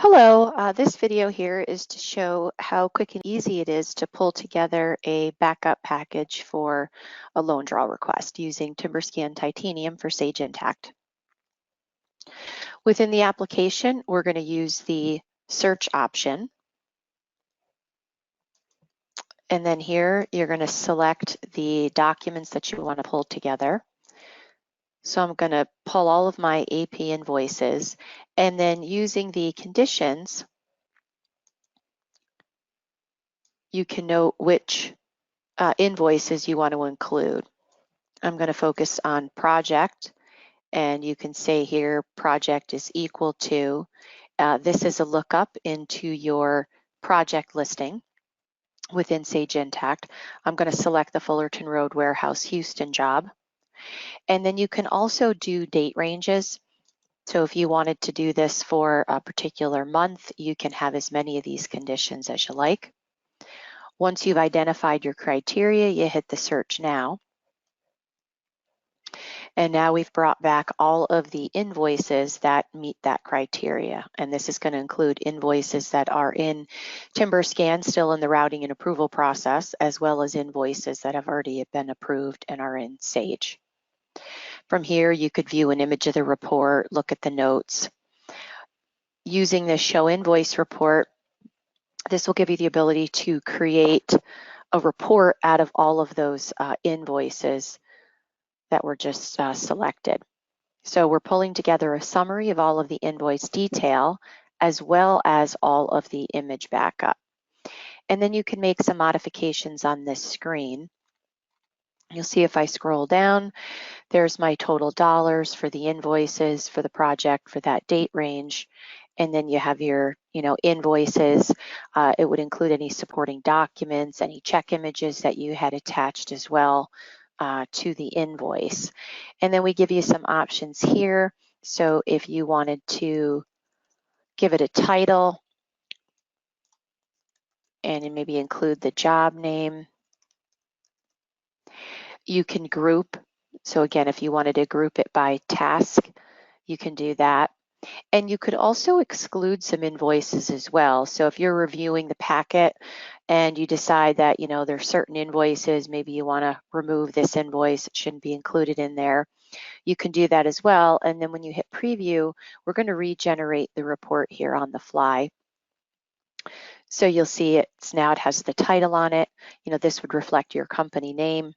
Hello, this video here is to show how quick and easy it is to pull together a backup package for a loan draw request using TimberScan Titanium for Sage Intacct. Within the application, we're going to use the search option. And then here, you're going to select the documents that you want to pull together. So I'm going to pull all of my AP invoices, and then using the conditions, you can note which invoices you want to include. I'm going to focus on project, and you can say here project is equal to, this is a lookup into your project listing within Sage Intacct. I'm going to select the Fullerton Road Warehouse Houston job. And then you can also do date ranges. So if you wanted to do this for a particular month, you can have as many of these conditions as you like. Once you've identified your criteria, you hit the search now. And now we've brought back all of the invoices that meet that criteria. And this is going to include invoices that are in TimberScan, still in the routing and approval process, as well as invoices that have already been approved and are in Sage. From here, you could view an image of the report, look at the notes. Using the Show Invoice report, this will give you the ability to create a report out of all of those invoices that were just selected. So we're pulling together a summary of all of the invoice detail as well as all of the image backup. And then you can make some modifications on this screen. You'll see if I scroll down, there's my total dollars for the invoices for the project for that date range. And then you have your, invoices. It would include any supporting documents, any check images that you had attached as well to the invoice. And then we give you some options here. So if you wanted to give it a title and maybe include the job name, you can group. So again, if you wanted to group it by task, you can do that. And you could also exclude some invoices as well. So if you're reviewing the packet and you decide that, there's certain invoices, maybe you want to remove this invoice, it shouldn't be included in there, you can do that as well. And then when you hit preview, we're going to regenerate the report here on the fly. So you'll see it has the title on it. This would reflect your company name.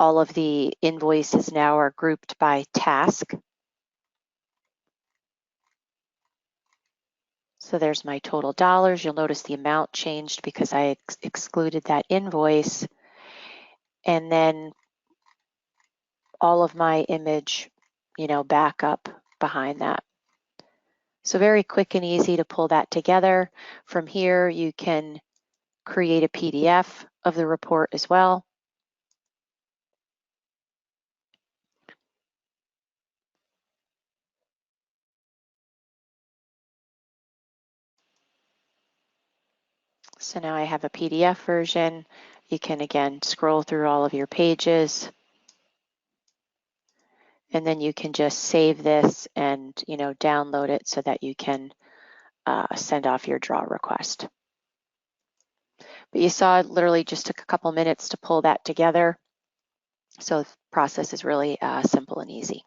All of the invoices now are grouped by task. So there's my total dollars. You'll notice the amount changed because I excluded that invoice. And then all of my image, backup behind that. So very quick and easy to pull that together. From here, you can create a PDF of the report as well. So now I have a PDF version. You can, again, scroll through all of your pages. And then you can just save this and, download it so that you can send off your draw request. But you saw it literally just took a couple minutes to pull that together. So the process is really simple and easy.